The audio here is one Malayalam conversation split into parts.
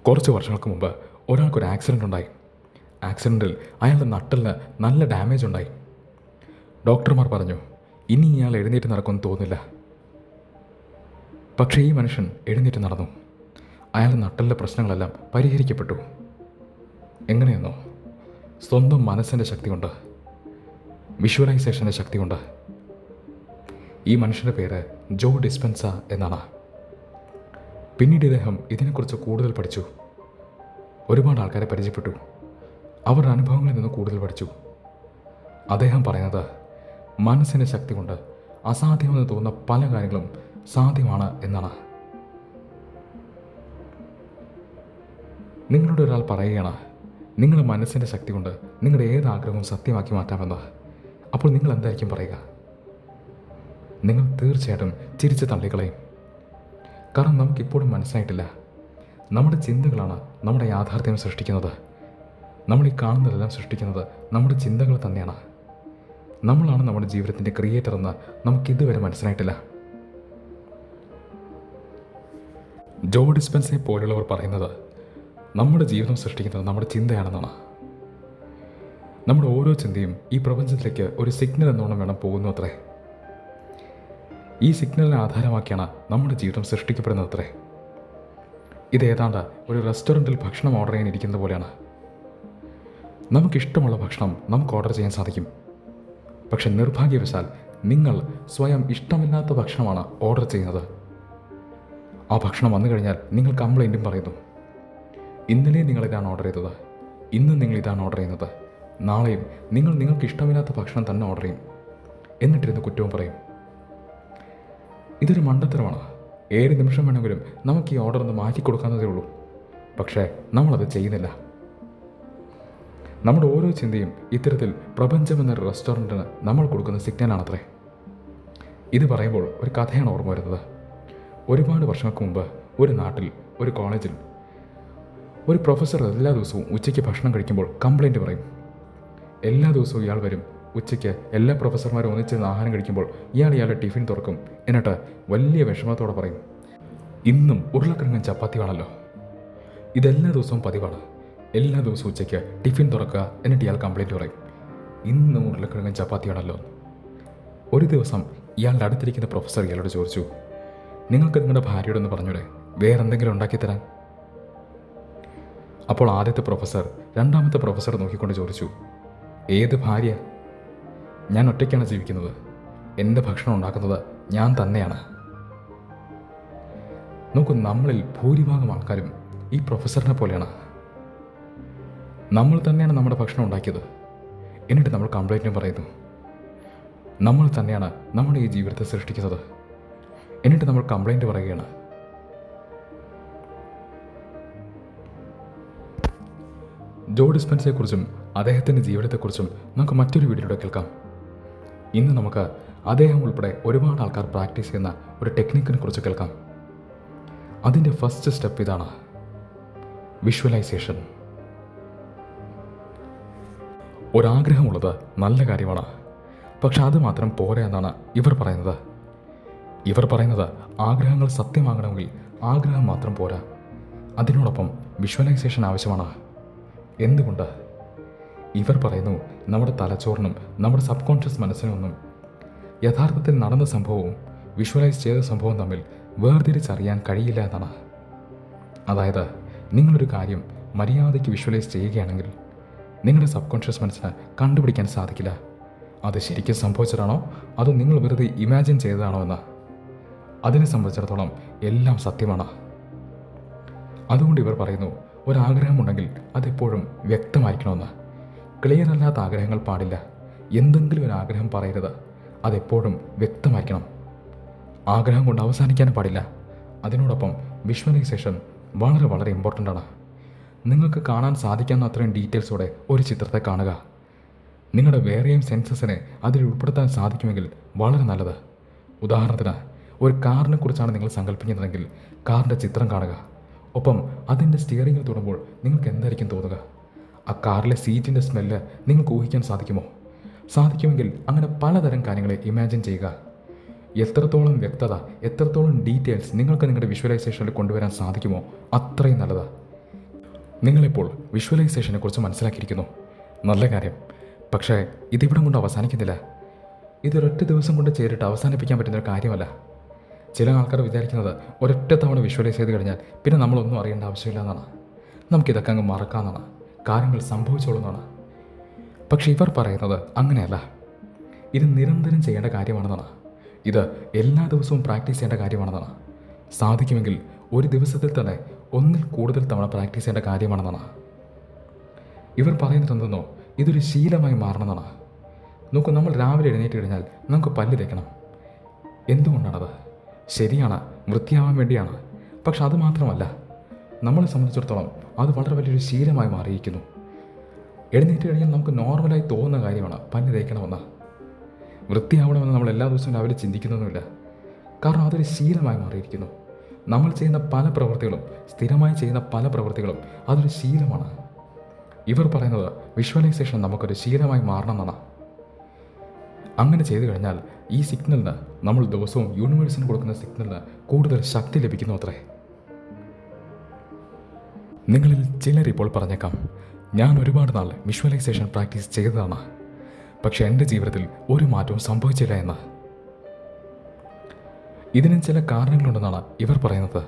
കുറച്ച് വർഷങ്ങൾക്ക് മുമ്പ് ഒരാൾക്കൊരു ആക്സിഡൻ്റ് ഉണ്ടായി. ആക്സിഡൻറ്റിൽ അയാളുടെ നട്ടലിന് നല്ല ഡാമേജ് ഉണ്ടായി. ഡോക്ടർമാർ പറഞ്ഞു ഇനി ഇയാൾ എഴുന്നേറ്റ് നടക്കുമെന്ന് തോന്നുന്നില്ല. പക്ഷേ ഈ മനുഷ്യൻ എഴുന്നേറ്റ് നടന്നു. അയാളുടെ നട്ടലിലെ പ്രശ്നങ്ങളെല്ലാം പരിഹരിക്കപ്പെട്ടു. എങ്ങനെയെന്നോ? സ്വന്തം മനസ്സിൻ്റെ ശക്തി കൊണ്ട്, വിഷ്വലൈസേഷൻ്റെ ശക്തി കൊണ്ട്. ഈ മനുഷ്യൻ്റെ പേര് ജോ ഡിസ്പെൻസ എന്നാണ്. പിന്നീട് ഇദ്ദേഹം ഇതിനെക്കുറിച്ച് കൂടുതൽ പഠിച്ചു. ഒരുപാട് ആൾക്കാരെ പരിചയപ്പെട്ടു. അവരുടെ അനുഭവങ്ങളിൽ നിന്ന് കൂടുതൽ പഠിച്ചു. അദ്ദേഹം പറയുന്നത് മനസ്സിൻ്റെ ശക്തി കൊണ്ട് അസാധ്യമെന്ന് തോന്നുന്ന പല കാര്യങ്ങളും സാധ്യമാണ് എന്നാണ്. നിങ്ങളുടെ ഒരാൾ പറയുകയാണ് നിങ്ങളുടെ മനസ്സിൻ്റെ ശക്തി കൊണ്ട് നിങ്ങളുടെ ഏത് ആഗ്രഹവും സത്യമാക്കി മാറ്റാമെന്ന്. അപ്പോൾ നിങ്ങൾ എന്തായിരിക്കും പറയുക? നിങ്ങൾ തീർച്ചയായിട്ടും ചിരിച്ച് തള്ളിക്കളയും. കാരണം നമുക്കിപ്പോഴും മനസ്സിലായിട്ടില്ല, നമ്മുടെ ചിന്തകളാണ് നമ്മുടെ യാഥാർത്ഥ്യം സൃഷ്ടിക്കുന്നത്. നമ്മൾ ഈ കാണുന്നതെല്ലാം സൃഷ്ടിക്കുന്നത് നമ്മുടെ ചിന്തകൾ തന്നെയാണ്. നമ്മളാണ് നമ്മുടെ ജീവിതത്തിൻ്റെ ക്രിയേറ്റർ എന്ന് നമുക്കിതുവരെ മനസ്സിലായിട്ടില്ല. ജോ ഡിസ്പെൻസയെ പോലുള്ളവർ പറയുന്നത് നമ്മുടെ ജീവിതം സൃഷ്ടിക്കുന്നത് നമ്മുടെ ചിന്തയാണെന്നാണ്. നമ്മുടെ ഓരോ ചിന്തയും ഈ പ്രപഞ്ചത്തിലേക്ക് ഒരു സിഗ്നൽ എന്നോണം വേണം പോകുന്നു അത്രേ. ഈ സിഗ്നലിനെ ആധാരമാക്കിയാണ് നമ്മുടെ ജീവിതം സൃഷ്ടിക്കപ്പെടുന്നത് അത്രേ. ഇത് ഏതാണ്ട് ഒരു റെസ്റ്റോറൻറ്റിൽ ഭക്ഷണം ഓർഡർ ചെയ്യാൻ ഇരിക്കുന്നത് പോലെയാണ്. നമുക്കിഷ്ടമുള്ള ഭക്ഷണം നമുക്ക് ഓർഡർ ചെയ്യാൻ സാധിക്കും. പക്ഷെ നിർഭാഗ്യവശാൽ നിങ്ങൾ സ്വയം ഇഷ്ടമില്ലാത്ത ഭക്ഷണമാണ് ഓർഡർ ചെയ്യുന്നത്. ആ ഭക്ഷണം വന്നു കഴിഞ്ഞാൽ നിങ്ങൾ കംപ്ലൈൻറ്റും പറയുന്നു. ഇന്നലെ നിങ്ങൾ ഇതാണ് ഓർഡർ ചെയ്തത്, ഇന്ന് നിങ്ങൾ ഇതാണ് ഓർഡർ ചെയ്യുന്നത്, നാളെയും നിങ്ങൾക്ക് ഇഷ്ടമില്ലാത്ത ഭക്ഷണം തന്നെ ഓർഡർ ചെയ്യും. എന്നിട്ടിരുന്ന് കുറ്റവും പറയും. ഇതൊരു മണ്ടത്തരമാണ്. ഏത് നിമിഷം വേണമെങ്കിലും നമുക്ക് ഈ ഓർഡർ ഒന്ന് മാറ്റിക്കൊടുക്കാവുന്നതേ ഉള്ളൂ. പക്ഷേ നമ്മളത് ചെയ്യുന്നില്ല. നമ്മുടെ ഓരോ ചിന്തയും ഇത്തരത്തിൽ പ്രപഞ്ചമെന്ന റെസ്റ്റോറൻറ്റിന് നമ്മൾ കൊടുക്കുന്ന സിഗ്നലാണത്രേ. ഇത് പറയുമ്പോൾ ഒരു കഥയാണ് ഓർമ്മ വരുന്നത്. ഒരുപാട് വർഷങ്ങൾക്ക് മുമ്പ് ഒരു നാട്ടിൽ ഒരു കോളേജിൽ ഒരു പ്രൊഫസർ എല്ലാ ദിവസവും ഉച്ചയ്ക്ക് ഭക്ഷണം കഴിക്കുമ്പോൾ കംപ്ലൈൻറ്റ് പറയും. എല്ലാ ദിവസവും ഇയാൾ വരും. ഉച്ചയ്ക്ക് എല്ലാ പ്രൊഫസർമാരും ഒന്നിച്ചിരുന്ന് ആഹാരം കഴിക്കുമ്പോൾ ഇയാളുടെ ടിഫിൻ തുറക്കും. എന്നിട്ട് വലിയ വിഷമത്തോടെ പറയും, ഇന്നും ഉരുളക്കിഴങ്ങും ചപ്പാത്തിയാണല്ലോ. ഇതെല്ലാ ദിവസവും പതിവാണ്. എല്ലാ ദിവസവും ഉച്ചയ്ക്ക് ടിഫിൻ തുറക്കുക. എന്നിട്ട് ഇയാൾ കംപ്ലൈൻറ്റ് പറയും, ഇന്നും ഉരുളക്കിഴങ്ങും ചപ്പാത്തിയാണല്ലോ. ഒരു ദിവസം ഇയാളുടെ അടുത്തിരിക്കുന്ന പ്രൊഫസർ ഇയാളോട് ചോദിച്ചു, നിങ്ങൾക്ക് നിങ്ങളുടെ ഭാര്യയോടൊന്ന് പറഞ്ഞൂടെ വേറെന്തെങ്കിലും ഉണ്ടാക്കി തരാൻ? അപ്പോൾ ആദ്യത്തെ പ്രൊഫസർ രണ്ടാമത്തെ പ്രൊഫസർ നോക്കിക്കൊണ്ട് ചോദിച്ചു, ഏത് ഭാര്യ? ഞാൻ ഒറ്റയ്ക്കാണ് ജീവിക്കുന്നത്. എൻ്റെ ഭക്ഷണം ഉണ്ടാക്കുന്നത് ഞാൻ തന്നെയാണ്. നോക്കൂ, നമ്മളിൽ ഭൂരിഭാഗം ആൾക്കാരും ഈ പ്രൊഫസറിനെ പോലെയാണ്. നമ്മൾ തന്നെയാണ് നമ്മുടെ ഭക്ഷണം ഉണ്ടാക്കിയത്. എന്നിട്ട് നമ്മൾ കംപ്ലൈൻറ്റും പറയുന്നു. നമ്മൾ തന്നെയാണ് നമ്മുടെ ഈ ജീവിതത്തെ സൃഷ്ടിക്കുന്നത്. എന്നിട്ട് നമ്മൾ കംപ്ലൈൻറ്റ് പറയുകയാണ്. ജോ ഡിസ്പെൻസയെക്കുറിച്ചും അദ്ദേഹത്തിൻ്റെ ജീവിതത്തെക്കുറിച്ചും നമുക്ക് മറ്റൊരു വീഡിയോയിലൂടെ കേൾക്കാം. ഇന്ന് നമുക്ക് അദ്ദേഹം ഉൾപ്പെടെ ഒരുപാട് ആൾക്കാർ പ്രാക്ടീസ് ചെയ്യുന്ന ഒരു ടെക്നിക്കിനെ കുറിച്ച് കേൾക്കാം. അതിൻ്റെ ഫസ്റ്റ് സ്റ്റെപ്പ് ഇതാണ്, വിഷ്വലൈസേഷൻ. ഒരാഗ്രഹമുള്ളത് നല്ല കാര്യമാണ്. പക്ഷെ അത് മാത്രം പോരാ എന്നാണ് ഇവർ പറയുന്നത്. ഇവർ പറയുന്നത് ആഗ്രഹങ്ങൾ സത്യമാകണമെങ്കിൽ ആഗ്രഹം മാത്രം പോരാ, അതിനോടൊപ്പം വിഷ്വലൈസേഷൻ ആവശ്യമാണ്. എന്തുകൊണ്ട്? ഇവർ പറയുന്നു നമ്മുടെ തലച്ചോറിനും നമ്മുടെ സബ് കോൺഷ്യസ് മനസ്സിനൊന്നും യഥാർത്ഥത്തിൽ നടന്ന സംഭവവും വിഷ്വലൈസ് ചെയ്ത സംഭവവും തമ്മിൽ വേർതിരിച്ചറിയാൻ കഴിയില്ല എന്നാണ്. അതായത് നിങ്ങളൊരു കാര്യം മര്യാദയ്ക്ക് വിഷ്വലൈസ് ചെയ്യുകയാണെങ്കിൽ നിങ്ങളുടെ സബ് കോൺഷ്യസ് മനസ്സിന് കണ്ടുപിടിക്കാൻ സാധിക്കില്ല അത് ശരിക്കും സംഭവിച്ചതാണോ അതോ നിങ്ങൾ വെറുതെ ഇമാജിൻ ചെയ്തതാണോ എന്ന്. അതിനെ സംബന്ധിച്ചിടത്തോളം എല്ലാം സത്യമാണ്. അതുകൊണ്ട് ഇവർ പറയുന്നു ഒരാഗ്രഹമുണ്ടെങ്കിൽ അതെപ്പോഴും വ്യക്തമായിരിക്കണമെന്ന്. ക്ലിയർ അല്ലാത്ത ആഗ്രഹങ്ങൾ പാടില്ല. എന്തെങ്കിലും ഒരു ആഗ്രഹം പറയരുത്, അതെപ്പോഴും വ്യക്തമായിരിക്കണം. ആഗ്രഹം കൊണ്ട് അവസാനിക്കാനും പാടില്ല. അതിനോടൊപ്പം വിഷ്വലൈസേഷൻ വളരെ വളരെ ഇമ്പോർട്ടൻ്റ് ആണ്. നിങ്ങൾക്ക് കാണാൻ സാധിക്കാവുന്ന അത്രയും ഡീറ്റെയിൽസോടെ ഒരു ചിത്രത്തെ കാണുക. നിങ്ങളുടെ വേറെയും സെൻസസിനെ അതിൽ ഉൾപ്പെടുത്താൻ സാധിക്കുമെങ്കിൽ വളരെ നല്ലത്. ഉദാഹരണത്തിന് ഒരു കാറിനെ കുറിച്ചാണ് നിങ്ങൾ സങ്കല്പിക്കുന്നതെങ്കിൽ കാറിൻ്റെ ചിത്രം കാണുക. ഒപ്പം അതിൻ്റെ സ്റ്റിയറിംഗിൽ തൊടുമ്പോൾ നിങ്ങൾക്ക് എന്തായിരിക്കും തോന്നുക? ആ കാറിലെ സീറ്റിൻ്റെ സ്മെല്ല് നിങ്ങൾക്ക് ഊഹിക്കാൻ സാധിക്കുമോ? സാധിക്കുമെങ്കിൽ അങ്ങനെ പലതരം കാര്യങ്ങളെ ഇമാജിൻ ചെയ്യുക. എത്രത്തോളം വ്യക്തത, എത്രത്തോളം ഡീറ്റെയിൽസ് നിങ്ങൾക്ക് നിങ്ങളുടെ വിഷ്വലൈസേഷനിൽ കൊണ്ടുവരാൻ സാധിക്കുമോ അത്രയും നല്ലത്. നിങ്ങളിപ്പോൾ വിഷ്വലൈസേഷനെ കുറിച്ച് മനസ്സിലാക്കിയിരിക്കുന്നു. നല്ല കാര്യം. പക്ഷേ ഇതിവിടം കൊണ്ട് അവസാനിക്കുന്നില്ല. ഇതൊരൊറ്റ ദിവസം കൊണ്ട് ചെയ്തിട്ട് അവസാനിപ്പിക്കാൻ പറ്റുന്നൊരു കാര്യമല്ല. ചില ആൾക്കാർ വിചാരിക്കുന്നത് ഒരൊറ്റ തവണ വിഷ്വലൈസ് ചെയ്ത് കഴിഞ്ഞാൽ പിന്നെ നമ്മളൊന്നും അറിയേണ്ട ആവശ്യമില്ല എന്നാണ്. നമുക്കിതൊക്കെ അങ്ങ് മറക്കാമെന്നാണ്, കാര്യങ്ങൾ സംഭവിച്ചോളുന്നതാണ്. പക്ഷെ ഇവർ പറയുന്നത് അങ്ങനെയല്ല. ഇത് നിരന്തരം ചെയ്യേണ്ട കാര്യമാണെന്നാണ്. ഇത് എല്ലാ ദിവസവും പ്രാക്ടീസ് ചെയ്യേണ്ട കാര്യമാണെന്നാണ്. സാധിക്കുമെങ്കിൽ ഒരു ദിവസത്തിൽ തന്നെ ഒന്നിൽ കൂടുതൽ തവണ പ്രാക്ടീസ് ചെയ്യേണ്ട കാര്യമാണെന്നാണ്. ഇവർ പറയുന്നത് എന്തെന്നോ, ഇതൊരു ശീലമായി മാറണമെന്നാണ്. നോക്കൂ, നമ്മൾ രാവിലെ എഴുന്നേറ്റ് കഴിഞ്ഞാൽ നമുക്ക് പല്ല് തേക്കണം. എന്തുകൊണ്ടാണത്? ശരിയാണ്, വൃത്തിയാവാൻ വേണ്ടിയാണ്. പക്ഷെ അത് മാത്രമല്ല, നമ്മളെ സംബന്ധിച്ചിടത്തോളം അത് വളരെ വലിയൊരു ശീലമായി മാറിയിരിക്കുന്നു. എഴുന്നേറ്റ് കഴിഞ്ഞാൽ നമുക്ക് നോർമലായി തോന്നുന്ന കാര്യമാണ് പല്ല് തേക്കണമെന്ന്. വൃത്തിയാവണമെന്ന് നമ്മൾ എല്ലാ ദിവസവും രാവിലെ ചിന്തിക്കുന്നൊന്നുമില്ല. കാരണം അതൊരു ശീലമായി മാറിയിരിക്കുന്നു. നമ്മൾ ചെയ്യുന്ന പല പ്രവൃത്തികളും, സ്ഥിരമായി ചെയ്യുന്ന പല പ്രവൃത്തികളും അതൊരു ശീലമാണ്. ഇവർ പറയുന്നത് വിഷ്വലൈസേഷൻ നമുക്കൊരു ശീലമായി മാറണമെന്നാണ്. അങ്ങനെ ചെയ്തു കഴിഞ്ഞാൽ ഈ സിഗ്നലിന്, നമ്മൾ ദിവസവും യൂണിവേഴ്സിന് കൊടുക്കുന്ന സിഗ്നലിന് കൂടുതൽ ശക്തി ലഭിക്കുന്നു അത്രേ. നിങ്ങളിൽ ചിലർ ഇപ്പോൾ പറഞ്ഞേക്കാം, ഞാൻ ഒരുപാട് നാൾ വിഷ്വലൈസേഷൻ പ്രാക്ടീസ് ചെയ്തതാണ്, പക്ഷേ എൻ്റെ ജീവിതത്തിൽ ഒരു മാറ്റവും സംഭവിച്ചില്ല എന്ന്. ഇതിന് ചില കാരണങ്ങളുണ്ടെന്നാണ് ഇവർ പറയുന്നത്.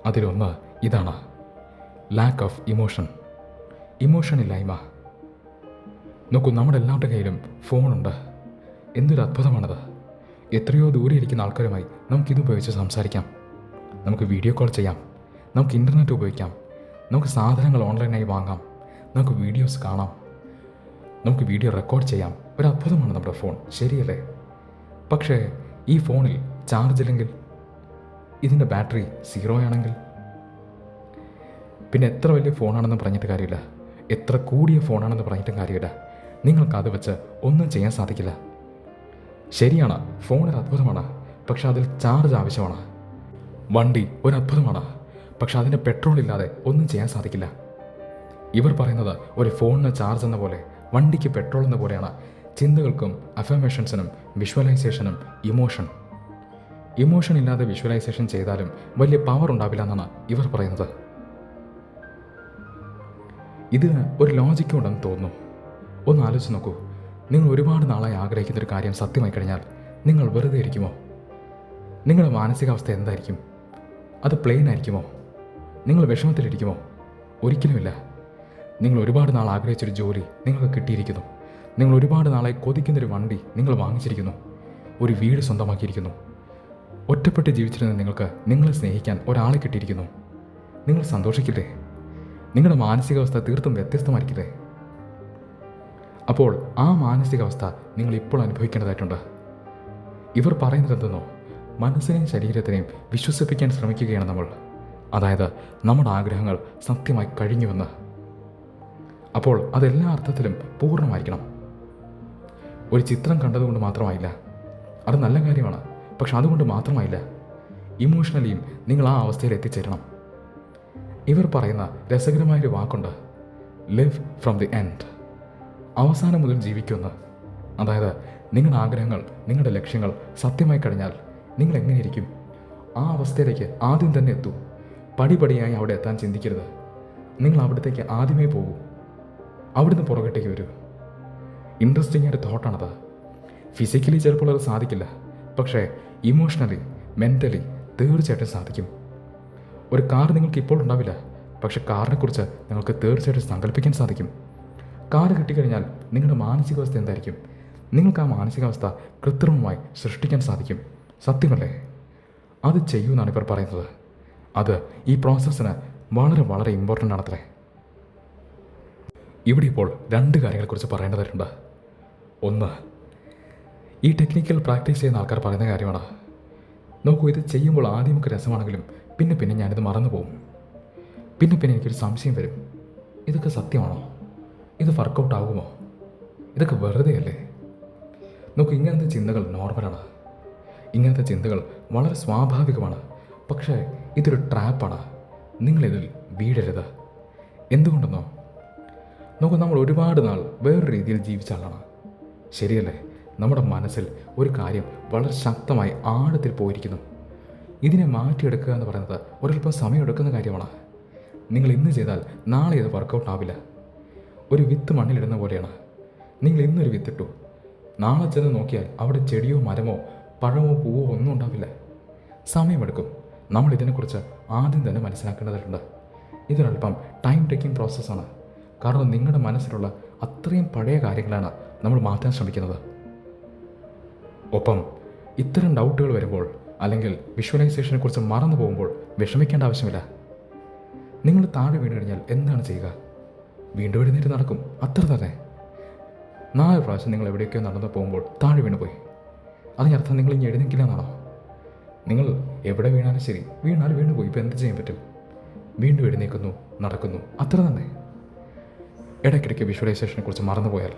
അതിലൊന്ന് ഇതാണ്: ലാക്ക് ഓഫ് ഇമോഷൻ ഇല്ലായ്മ. നോക്കൂ, നമ്മുടെ എല്ലാവരുടെ കയ്യിലും ഫോണുണ്ട്. എന്തൊരു അത്ഭുതമാണത്! എത്രയോ ദൂരെ ഇരിക്കുന്ന ആൾക്കാരുമായി നമുക്കിത് ഉപയോഗിച്ച് സംസാരിക്കാം. നമുക്ക് വീഡിയോ കോൾ ചെയ്യാം. നമുക്ക് ഇൻ്റർനെറ്റ് ഉപയോഗിക്കാം. നമുക്ക് സാധനങ്ങൾ ഓൺലൈനായി വാങ്ങാം. നമുക്ക് വീഡിയോസ് കാണാം. നമുക്ക് വീഡിയോ റെക്കോർഡ് ചെയ്യാം. ഒരു അത്ഭുതമാണ് നമ്മുടെ ഫോൺ, ശരിയല്ലേ? പക്ഷേ ഈ ഫോണിൽ ചാർജ് ഇല്ലെങ്കിൽ, ഇതിൻ്റെ ബാറ്ററി 0 ആണെങ്കിൽ, പിന്നെ എത്ര വലിയ ഫോണാണെന്ന് പറഞ്ഞിട്ട് കാര്യമില്ല, എത്ര കൂടിയ ഫോണാണെന്ന് പറഞ്ഞിട്ടും കാര്യമില്ല. നിങ്ങൾക്കത് വെച്ച് ഒന്നും ചെയ്യാൻ സാധിക്കില്ല. ശരിയാണ്, ഫോൺ ഒരു അത്ഭുതമാണ്, പക്ഷെ അതിൽ ചാർജ് ആവശ്യമാണ്. വണ്ടി ഒരു അത്ഭുതമാണ്, പക്ഷെ അതിന് പെട്രോൾ ഇല്ലാതെ ഒന്നും ചെയ്യാൻ സാധിക്കില്ല. ഇവർ പറയുന്നത് ഒരു ഫോണിന് ചാർജ് എന്ന പോലെ, വണ്ടിക്ക് പെട്രോൾ എന്ന പോലെയാണ് ചിന്തകൾക്കും അഫർമേഷൻസിനും വിഷ്വലൈസേഷനും ഇമോഷൻ ഇല്ലാതെ വിഷ്വലൈസേഷൻ ചെയ്താലും വലിയ പവർ ഉണ്ടാവില്ല എന്നാണ് ഇവർ പറയുന്നത്. ഇതിന് ഒരു ലോജിക്കും ഉണ്ടെന്ന് തോന്നുന്നു. ഒന്ന് ആലോചിച്ച് നോക്കൂ. നിങ്ങൾ ഒരുപാട് നാളായി ആഗ്രഹിക്കുന്നൊരു കാര്യം സത്യമായി കഴിഞ്ഞാൽ നിങ്ങൾ വെറുതെ ഇരിക്കുമോ? നിങ്ങളുടെ മാനസികാവസ്ഥ എന്തായിരിക്കും? അത് പ്ലെയിൻ ആയിരിക്കുമോ? നിങ്ങൾ വിഷമത്തിലിരിക്കുമോ? ഒരിക്കലുമില്ല. നിങ്ങൾ ഒരുപാട് നാൾ ആഗ്രഹിച്ചൊരു ജോലി നിങ്ങൾക്ക് കിട്ടിയിരിക്കുന്നു. നിങ്ങൾ ഒരുപാട് നാളായി കൊതിക്കുന്നൊരു വണ്ടി നിങ്ങൾ വാങ്ങിച്ചിരിക്കുന്നു. ഒരു വീട് സ്വന്തമാക്കിയിരിക്കുന്നു. ഒറ്റപ്പെട്ട് ജീവിച്ചിരുന്ന നിങ്ങൾക്ക് നിങ്ങളെ സ്നേഹിക്കാൻ ഒരാളെ കിട്ടിയിരിക്കുന്നു. നിങ്ങൾ സന്തോഷിക്കില്ലേ? നിങ്ങളുടെ മാനസികാവസ്ഥ തീർത്തും വ്യത്യസ്തമായിരിക്കില്ലേ? അപ്പോൾ ആ മാനസികാവസ്ഥ നിങ്ങൾ ഇപ്പോൾ അനുഭവിക്കേണ്ടതായിട്ടുണ്ട്. ഇവർ പറയുന്നത് എന്തെന്നോ, മനസ്സിനെയും ശരീരത്തിനെയും വിശ്വസിപ്പിക്കാൻ ശ്രമിക്കുകയാണ് നമ്മൾ. അതായത് നമ്മുടെ ആഗ്രഹങ്ങൾ സത്യമായി കഴിഞ്ഞുവെന്ന്. അപ്പോൾ അതെല്ലാ അർത്ഥത്തിലും പൂർണ്ണമായിരിക്കണം. ഒരു ചിത്രം കണ്ടതുകൊണ്ട് മാത്രമായില്ല. അത് നല്ല കാര്യമാണ്, പക്ഷെ അതുകൊണ്ട് മാത്രമായില്ല. ഇമോഷണലിയും നിങ്ങൾ ആ അവസ്ഥയിൽ എത്തിച്ചേരണം. ഇവർ പറയുന്ന രസകരമായൊരു വാക്കുണ്ട്: ലിവ് ഫ്രം ദി എൻഡ്. അവസാനം മുതൽ ജീവിക്കുമെന്ന്. അതായത് നിങ്ങളുടെ ആഗ്രഹങ്ങൾ, നിങ്ങളുടെ ലക്ഷ്യങ്ങൾ സത്യമായി കഴിഞ്ഞാൽ നിങ്ങൾ എങ്ങനെയിരിക്കും? ആ അവസ്ഥയിലേക്ക് ആദ്യം തന്നെ എത്തൂ. പടിപടിയായി അവിടെ എത്താൻ ചിന്തിക്കരുത്. നിങ്ങൾ അവിടത്തേക്ക് ആദ്യമേ പോകൂ. അവിടുന്ന് പുറകോട്ടേക്ക് വരൂ. ഇൻട്രസ്റ്റിംഗ് ആയൊരു തോട്ടാണത്. ഫിസിക്കലി ചിലപ്പോൾ അത് സാധിക്കില്ല, പക്ഷേ ഇമോഷണലി, മെൻ്റലി തീർച്ചയായിട്ടും സാധിക്കും. ഒരു കാർ നിങ്ങൾക്ക് ഇപ്പോൾ ഉണ്ടാവില്ല, പക്ഷെ കാറിനെക്കുറിച്ച് നിങ്ങൾക്ക് തീർച്ചയായിട്ടും സങ്കല്പിക്കാൻ സാധിക്കും. കാർ കിട്ടിക്കഴിഞ്ഞാൽ നിങ്ങളുടെ മാനസികാവസ്ഥ എന്തായിരിക്കും? നിങ്ങൾക്ക് ആ മാനസികാവസ്ഥ കൃത്രിമമായി സൃഷ്ടിക്കാൻ സാധിക്കും. സത്യമല്ലേ? അത് ചെയ്യൂ എന്നാണ് ഇവർ പറയുന്നത്. അത് ഈ പ്രോസസ്സിന് വളരെ വളരെ ഇമ്പോർട്ടൻ്റ് ആണത്രേ. ഇവിടെ ഇപ്പോൾ 2 കാര്യങ്ങളെക്കുറിച്ച് പറയേണ്ടതായിട്ടുണ്ട്. ഒന്ന്, ഈ ടെക്നിക്കൽ പ്രാക്ടീസ് ചെയ്യുന്ന ആൾക്കാർ പറയുന്ന കാര്യമാണ്. നോക്കൂ, ഇത് ചെയ്യുമ്പോൾ ആദ്യമൊക്കെ രസമാണെങ്കിലും പിന്നെ ഞാനിത് മറന്നു പോകും. പിന്നെ എനിക്കൊരു സംശയം വരും. ഇതൊക്കെ സത്യമാണോ? ഇത് വർക്കൗട്ട് ആകുമോ? ഇതൊക്കെ വെറുതെ അല്ലേ? നോക്കൂ, ഇങ്ങനത്തെ ചിന്തകൾ നോർമലാണ്. ഇങ്ങനത്തെ ചിന്തകൾ വളരെ സ്വാഭാവികമാണ്. പക്ഷേ ഇതൊരു ട്രാപ്പാണ്. നിങ്ങളിതിൽ വീഴരുത്. എന്തുകൊണ്ടെന്നോ, നോക്കൂ, നമ്മൾ ഒരുപാട് നാൾ വേറൊരു രീതിയിൽ ജീവിച്ച ആളാണ്, ശരിയല്ലേ? നമ്മുടെ മനസ്സിൽ ഒരു കാര്യം വളരെ ശക്തമായി ആഴത്തിൽ പോയിരിക്കുന്നു. ഇതിനെ മാറ്റിയെടുക്കുക എന്ന് പറയുന്നത് ഒരൽപ്പം സമയമെടുക്കുന്ന കാര്യമാണ്. നിങ്ങൾ ഇന്ന് ചെയ്താൽ നാളെ ഇത് വർക്കൗട്ട് ആവില്ല. ഒരു വിത്ത് മണ്ണിലിടുന്ന പോലെയാണ്. നിങ്ങൾ ഇന്നൊരു വിത്തിട്ടു, നാളെ ചെന്ന് നോക്കിയാൽ അവിടെ ചെടിയോ മരമോ പഴമോ പൂവോ ഒന്നും ഉണ്ടാവില്ല. സമയമെടുക്കും. നമ്മൾ ഇതിനെക്കുറിച്ച് ആദ്യം തന്നെ മനസ്സിലാക്കേണ്ടതായിട്ടുണ്ട്. ഇതൊരല്പം ടൈം ടേക്കിംഗ് പ്രോസസ്സാണ്. കാരണം നിങ്ങളുടെ മനസ്സിലുള്ള അത്രയും പഴയ കാര്യങ്ങളാണ് നമ്മൾ മാറ്റാൻ ശ്രമിക്കുന്നത്. ഒപ്പം ഇത്തരം ഡൗട്ടുകൾ വരുമ്പോൾ അല്ലെങ്കിൽ വിഷ്വലൈസേഷനെ കുറിച്ച് മറന്നു പോകുമ്പോൾ വിഷമിക്കേണ്ട ആവശ്യമില്ല. നിങ്ങൾ താഴെ വീണ് കഴിഞ്ഞാൽ എന്താണ് ചെയ്യുക? വീണ്ടും എഴുന്നേറ്റ് നടക്കും, അത്ര തന്നെ. 4 പ്രാവശ്യം നിങ്ങൾ എവിടെയൊക്കെയോ നടന്നു പോകുമ്പോൾ താഴെ വീണ് പോയി. അതിനർത്ഥം നിങ്ങൾ ഇനി എഴുന്നേക്കില്ല എന്നാണോ? നിങ്ങൾ എവിടെ വീണാലും ശരി, വീണാൽ വീണ് പോയി, ഇപ്പോൾ എന്ത് ചെയ്യാൻ പറ്റും? വീണ്ടും എഴുന്നേൽക്കുന്നു, നടക്കുന്നു, അത്ര തന്നെ. ഇടയ്ക്കിടയ്ക്ക് വിഷ്വലൈസേഷനെ കുറിച്ച് മറന്നുപോയാൽ,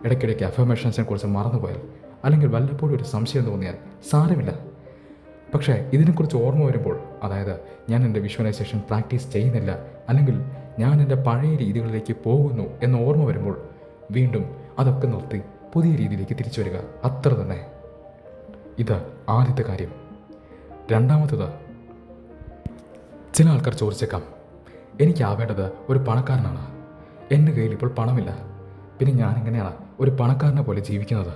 ഇടയ്ക്കിടയ്ക്ക് അഫർമേഷൻസിനെ കുറിച്ച് മറന്നുപോയാൽ, അല്ലെങ്കിൽ വല്ലപ്പോഴും ഒരു സംശയം തോന്നിയാൽ സാരമില്ല. പക്ഷേ ഇതിനെക്കുറിച്ച് ഓർമ്മ വരുമ്പോൾ, അതായത് ഞാൻ എൻ്റെ വിഷ്വലൈസേഷൻ പ്രാക്ടീസ് ചെയ്യുന്നില്ല, അല്ലെങ്കിൽ ഞാൻ എൻ്റെ പഴയ രീതികളിലേക്ക് പോകുന്നു എന്ന ഓർമ്മ വരുമ്പോൾ വീണ്ടും അതൊക്കെ നിർത്തി പുതിയ രീതിയിലേക്ക് തിരിച്ചു വരിക, അത്ര തന്നെ. ഇത് ആദ്യത്തെ കാര്യം. രണ്ടാമത്തത്, ചില ആൾക്കാർ ചോദിച്ചേക്കാം, എനിക്കാവേണ്ടത് ഒരു പണക്കാരനാണ്, എൻ്റെ കയ്യിൽ ഇപ്പോൾ പണമില്ല, പിന്നെ ഞാനെങ്ങനെയാണ് ഒരു പണക്കാരനെ പോലെ ജീവിക്കുന്നത്?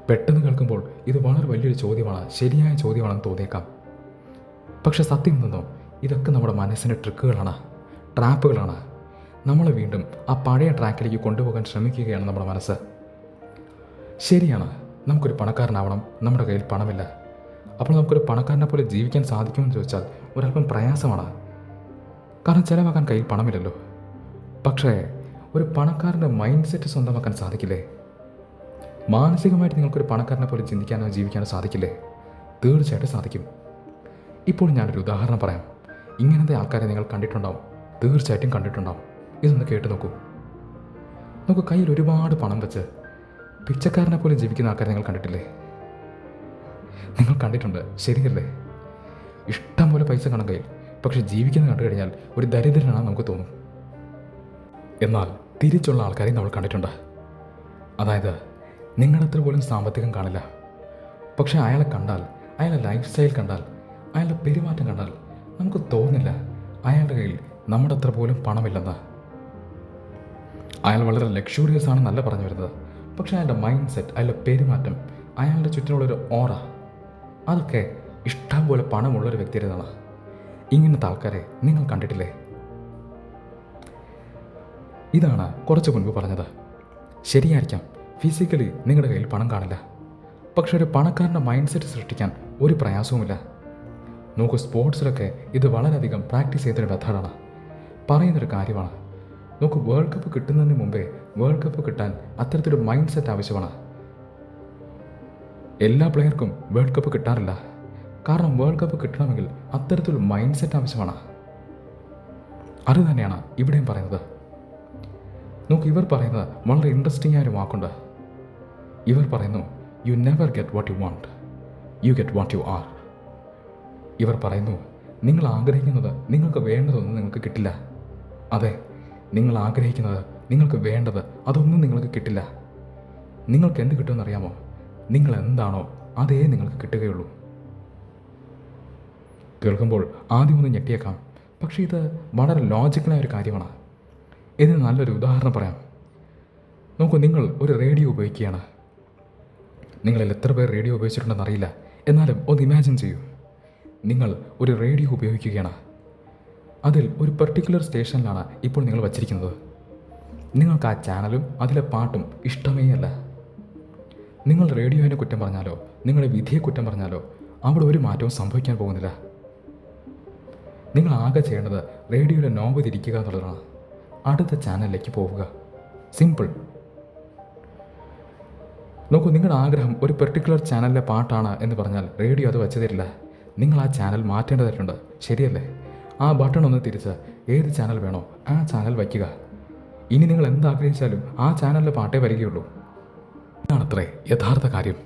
പെട്ടെന്ന് കേൾക്കുമ്പോൾ ഇത് വളരെ വലിയൊരു ചോദ്യമാണ്, ശരിയായ ചോദ്യമാണെന്ന് തോന്നിയേക്കാം. പക്ഷെ സത്യം എന്തെന്നോ, ഇതൊക്കെ നമ്മുടെ മനസ്സിൻ്റെ ട്രിക്കുകളാണ്, ട്രാപ്പുകളാണ്. നമ്മളെ വീണ്ടും ആ പഴയ ട്രാക്കിലേക്ക് കൊണ്ടുപോകാൻ ശ്രമിക്കുകയാണ് നമ്മുടെ മനസ്സ്. ശരിയാണ്, നമുക്കൊരു പണക്കാരനാവണം, നമ്മുടെ കയ്യിൽ പണമില്ല. അപ്പോൾ നമുക്കൊരു പണക്കാരനെ പോലെ ജീവിക്കാൻ സാധിക്കുമെന്ന് ചോദിച്ചാൽ ഒരല്പം പ്രയാസമാണ്. കാരണം ചിലവാക്കാൻ കയ്യിൽ പണമില്ലല്ലോ. പക്ഷേ ഒരു പണക്കാരൻ്റെ മൈൻഡ് സെറ്റ് സ്വന്തമാക്കാൻ സാധിക്കില്ലേ? മാനസികമായിട്ട് നിങ്ങൾക്കൊരു പണക്കാരനെ പോലെ ചിന്തിക്കാനോ ജീവിക്കാനോ സാധിക്കില്ലേ? തീർച്ചയായിട്ടും സാധിക്കും. ഇപ്പോൾ ഞാനൊരു ഉദാഹരണം പറയാം. ഇങ്ങനത്തെ ആൾക്കാരെ നിങ്ങൾ കണ്ടിട്ടുണ്ടാവും, തീർച്ചയായിട്ടും കണ്ടിട്ടുണ്ടാവും. ഇതൊന്ന് കേട്ട് നോക്കൂ. നമുക്ക് കയ്യിൽ ഒരുപാട് പണം വെച്ച് പിച്ചക്കാരനെ പോലെ ജീവിക്കുന്ന ആൾക്കാരെ നിങ്ങൾ കണ്ടിട്ടില്ലേ? നിങ്ങൾ കണ്ടിട്ടുണ്ട്, ശരിയല്ലേ? ഇഷ്ടം പോലെ പൈസ കാണാൻ കയ്യിൽ, പക്ഷെ ജീവിക്കുന്നത് കണ്ടു കഴിഞ്ഞാൽ ഒരു ദരിദ്രനാണെന്ന് നമുക്ക് തോന്നും. എന്നാൽ തിരിച്ചുള്ള ആൾക്കാരെ നമ്മൾ കണ്ടിട്ടുണ്ട്. അതായത് നിങ്ങളത്ര പോലും സാമ്പത്തികം കാണില്ല, പക്ഷെ അയാളെ കണ്ടാൽ, അയാളുടെ ലൈഫ് സ്റ്റൈൽ കണ്ടാൽ, അയാളുടെ പെരുമാറ്റം കണ്ടാൽ നമുക്ക് തോന്നില്ല അയാളുടെ കയ്യിൽ നമ്മുടെ അത്ര പോലും പണമില്ലെന്ന്. അയാൾ വളരെ ലക്ഷൂറിയസ് ആണെന്നല്ല പറഞ്ഞു വരുന്നത്, പക്ഷെ അയാളുടെ മൈൻഡ് സെറ്റ്, അയാളുടെ പെരുമാറ്റം, അയാളുടെ ചുറ്റിനുള്ളൊരു ഓറ, അതൊക്കെ ഇഷ്ടം പോലെ പണമുള്ളൊരു വ്യക്തിയുടേതാണ്. ഇങ്ങനത്തെ ആൾക്കാരെ നിങ്ങൾ കണ്ടിട്ടില്ലേ? ഇതാണ് കുറച്ച് മുൻപ് പറഞ്ഞത്. ശരിയായിരിക്കാം, ഫിസിക്കലി നിങ്ങളുടെ കയ്യിൽ പണം കാണില്ല, പക്ഷെ ഒരു പണക്കാരൻ്റെ മൈൻഡ് സെറ്റ് സൃഷ്ടിക്കാൻ ഒരു പ്രയാസവുമില്ല. നോക്കൂ, സ്പോർട്സിലൊക്കെ ഇത് വളരെയധികം പ്രാക്ടീസ് ചെയ്തൊരു മെത്തേഡാണ്, പറയുന്നൊരു കാര്യമാണ്. നോക്കൂ, വേൾഡ് കപ്പ് കിട്ടുന്നതിന് മുമ്പേ വേൾഡ് കപ്പ് കിട്ടാൻ അത്തരത്തിലൊരു മൈൻഡ് സെറ്റ് ആവശ്യമാണ്. എല്ലാ പ്ലെയർക്കും വേൾഡ് കപ്പ് കിട്ടാറില്ല, കാരണം വേൾഡ് കപ്പ് കിട്ടണമെങ്കിൽ അത്തരത്തിലൊരു മൈൻഡ് സെറ്റ് ആവശ്യമാണ്. അത് തന്നെയാണ് ഇവിടെയും പറയുന്നത്. നോക്കൂ, ഇവർ പറയുന്നത് വളരെ ഇൻട്രസ്റ്റിംഗ് ആയ ഒരു വാക്കുണ്ട്. ഇവർ പറയുന്നു, you never get what you want, you get what you are. ഇവർ പറയുന്നു, നിങ്ങൾ ആഗ്രഹിക്കുന്നത്, നിങ്ങൾക്ക് വേണ്ടതൊന്നും നിങ്ങൾക്ക് കിട്ടില്ല. അതെ, നിങ്ങൾ ആഗ്രഹിക്കുന്നത്, നിങ്ങൾക്ക് വേണ്ടത്, അതൊന്നും നിങ്ങൾക്ക് കിട്ടില്ല. നിങ്ങൾക്ക് എന്ത് കിട്ടുമെന്നറിയാമോ? നിങ്ങൾ എന്താണോ അതേ നിങ്ങൾക്ക് കിട്ടുകയുള്ളൂ. കേൾക്കുമ്പോൾ ആദ്യമൊന്ന് ഞെട്ടിയേക്കാം, പക്ഷേ ഇത് വളരെ ലോജിക്കലായ ഒരു കാര്യമാണ്. ഇതിന് നല്ലൊരു ഉദാഹരണം പറയാം. നോക്കൂ, നിങ്ങൾ ഒരു റേഡിയോ ഉപയോഗിക്കുകയാണ്. നിങ്ങളിൽ എത്ര പേർ റേഡിയോ ഉപയോഗിച്ചിട്ടുണ്ടെന്ന് അറിയില്ല, എന്നാലും ഒന്ന് ഇമാജിൻ ചെയ്യൂ. നിങ്ങൾ ഒരു റേഡിയോ ഉപയോഗിക്കുകയാണ്. അതിൽ ഒരു പെർട്ടിക്കുലർ സ്റ്റേഷനിലാണ് ഇപ്പോൾ നിങ്ങൾ വച്ചിരിക്കുന്നത്. നിങ്ങൾക്ക് ആ ചാനലും അതിലെ പാട്ടും ഇഷ്ടമേ അല്ല. നിങ്ങൾ റേഡിയോനെ കുറ്റം പറഞ്ഞാലോ നിങ്ങളുടെ വിധിയെ കുറ്റം പറഞ്ഞാലോ അവിടെ ഒരു മാറ്റവും സംഭവിക്കാൻ പോകുന്നില്ല. നിങ്ങൾ ആകെ ചെയ്യേണ്ടത് റേഡിയോയുടെ നോബ് തിരിക്കുക എന്നുള്ളതാണ്. അടുത്ത ചാനലിലേക്ക് പോവുക. സിമ്പിൾ. നോക്കൂ, നിങ്ങളുടെ ആഗ്രഹം ഒരു പെർട്ടിക്കുലർ ചാനലിലെ പാട്ടാണ് എന്ന് പറഞ്ഞാൽ റേഡിയോ അത് വെച്ച് തരില്ല. നിങ്ങൾ ആ ചാനൽ മാറ്റേണ്ടതായിട്ടുണ്ട്, ശരിയല്ലേ? ആ ബട്ടൺ ഒന്ന് തിരിച്ച് ഏത് ചാനൽ വേണോ ആ ചാനൽ വയ്ക്കുക. ഇനി നിങ്ങൾ എന്താഗ്രഹിച്ചാലും ആ ചാനലിലെ പാട്ടേ വരികയുള്ളൂ. ഇതാണത്രേ യഥാർത്ഥ കാര്യം.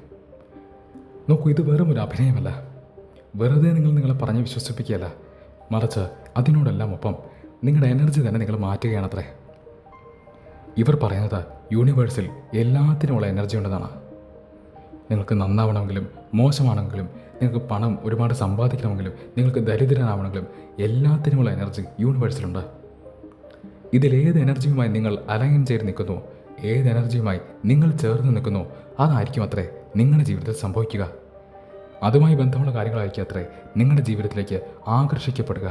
നോക്കൂ, ഇത് വെറും ഒരു അഭിനയമല്ല. വെറുതെ നിങ്ങളെ പറഞ്ഞ് വിശ്വസിപ്പിക്കുകയല്ല, മറിച്ച് അതിനോടെല്ലാം ഒപ്പം നിങ്ങളുടെ എനർജി തന്നെ നിങ്ങൾ മാറ്റുകയാണത്രേ. ഇവർ പറയുന്നത് യൂണിവേഴ്സിൽ എല്ലാത്തിനുമുള്ള എനർജി ഉണ്ടെന്നാണ്. നിങ്ങൾക്ക് നന്നാവണമെങ്കിലും മോശമാണെങ്കിലും നിങ്ങൾക്ക് പണം ഒരുപാട് സമ്പാദിക്കണമെങ്കിലും നിങ്ങൾക്ക് ദരിദ്രനാവണമെങ്കിലും എല്ലാത്തിനുമുള്ള എനർജി യൂണിവേഴ്സിലുണ്ട്. ഇതിലേത് എനർജിയുമായി നിങ്ങൾ അലൈൻ ചെയ്ത് നിൽക്കുന്നു, ഏത് എനർജിയുമായി നിങ്ങൾ ചേർന്ന് നിൽക്കുന്നു, അതായിരിക്കും അത്രേ നിങ്ങളുടെ ജീവിതത്തിൽ സംഭവിക്കുക. അതുമായി ബന്ധമുള്ള കാര്യങ്ങളായിരിക്കും അത്രേ നിങ്ങളുടെ ജീവിതത്തിലേക്ക് ആകർഷിക്കപ്പെടുക.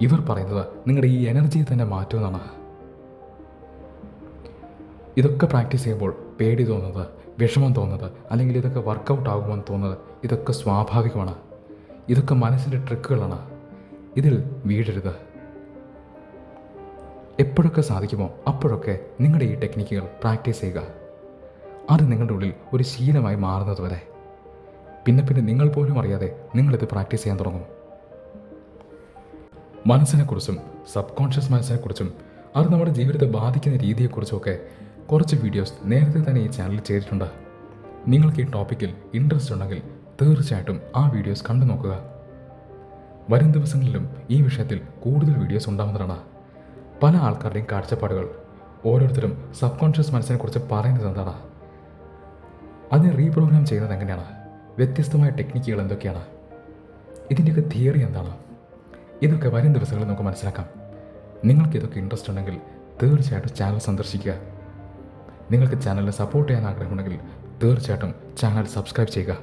ഇവർ പറയുന്നത് നിങ്ങളുടെ ഈ എനർജിയെ തന്നെ മാറ്റുമെന്നാണ്. ഇതൊക്കെ പ്രാക്ടീസ് ചെയ്യുമ്പോൾ പേടി തോന്നുന്നത്, വിഷമം തോന്നുന്നത്, അല്ലെങ്കിൽ ഇതൊക്കെ വർക്കൗട്ട് ആകുമെന്ന് തോന്നുന്നത്, ഇതൊക്കെ സ്വാഭാവികമാണ്. ഇതൊക്കെ മനസ്സിൻ്റെ ട്രിക്കുകളാണ്. ഇതിൽ വീഴരുത്. എപ്പോഴൊക്കെ സാധിക്കുമോ അപ്പോഴൊക്കെ നിങ്ങളുടെ ഈ ടെക്നിക്കുകൾ പ്രാക്ടീസ് ചെയ്യുക. അത് നിങ്ങളുടെ ഉള്ളിൽ ഒരു ശീലമായി മാറുന്നത് വരെ. പിന്നെ നിങ്ങൾ പോലും അറിയാതെ നിങ്ങളിത് പ്രാക്ടീസ് ചെയ്യാൻ തുടങ്ങും. മനസ്സിനെക്കുറിച്ചും സബ് കോൺഷ്യസ് മനസ്സിനെക്കുറിച്ചും അത് നമ്മുടെ ജീവിതത്തെ ബാധിക്കുന്ന രീതിയെക്കുറിച്ചുമൊക്കെ കുറച്ച് വീഡിയോസ് നേരത്തെ തന്നെ ഈ ചാനലിൽ ചെയ്തിട്ടുണ്ട്. നിങ്ങൾക്ക് ഈ ടോപ്പിക്കിൽ ഇൻട്രസ്റ്റ് ഉണ്ടെങ്കിൽ തീർച്ചയായിട്ടും ആ വീഡിയോസ് കണ്ടു നോക്കുക. വരും ദിവസങ്ങളിലും ഈ വിഷയത്തിൽ കൂടുതൽ വീഡിയോസ് ഉണ്ടാവുന്നതാണ്. പല ആൾക്കാരുടെയും കാഴ്ചപ്പാടുകൾ, ഓരോരുത്തരും സബ് കോൺഷ്യസ് മനസ്സിനെക്കുറിച്ച് പറയുന്നത് എന്താണ്, അതിനെ റീപ്രോഗ്രാം ചെയ്യുന്നത് എങ്ങനെയാണ്, വ്യത്യസ്തമായ ടെക്നിക്കുകൾ എന്തൊക്കെയാണ്, ഇതിൻ്റെയൊക്കെ തിയറി എന്താണ്, ഇതൊക്കെ വരും ദിവസങ്ങളിൽ നമുക്ക് മനസ്സിലാക്കാം. നിങ്ങൾക്ക് ഇതൊക്കെ ഇൻട്രസ്റ്റ് ഉണ്ടെങ്കിൽ തീർച്ചയായിട്ടും ചാനൽ സന്ദർശിക്കുക. നിങ്ങൾക്ക് ചാനലിനെ സപ്പോർട്ട് ചെയ്യാൻ ആഗ്രഹമുണ്ടെങ്കിൽ തീർച്ചയായിട്ടും ചാനൽ സബ്സ്ക്രൈബ് ചെയ്യുക.